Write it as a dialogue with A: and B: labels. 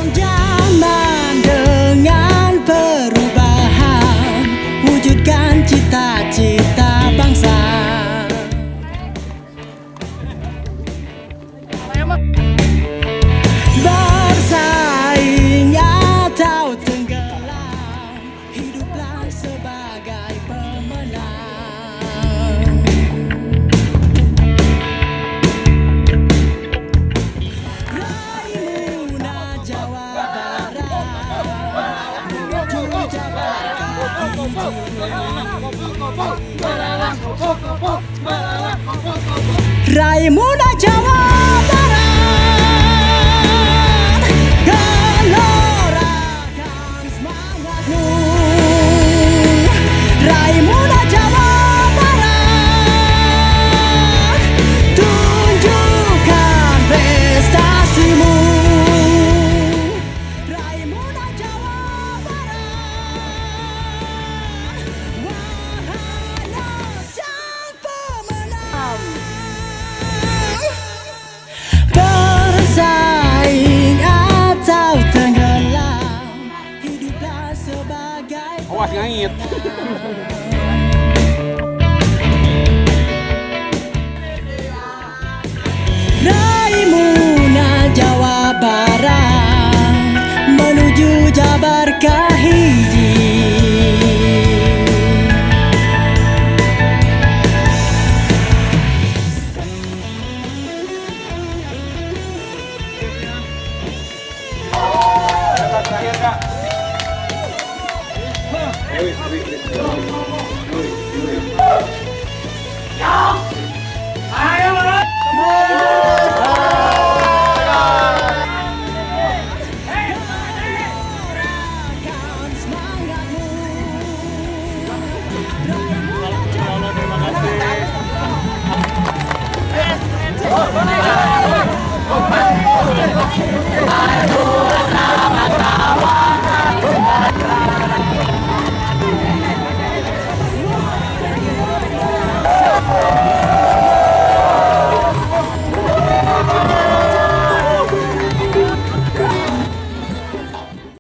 A: Zaman dengan perubahan, wujudkan cita-cita bangsa. Bersaing atau tenggelam, hiduplah sebagai pemenang. Raih Muda Jawa Barat, menuju Jabarkah. Raih Muda Jawa Barat, gelorakan semangatmu. Raih Muda Jawa Barat, tunjukkan prestasimu. Raih Muda Jawa Barat, wahai sang pemenang. Bersaing atau tenggelam, hiduplah sebagai
B: Awas ngait.
A: Raih Muda Jawa Barat, menuju Jabarkah hiji.
B: Terakhir, Kak.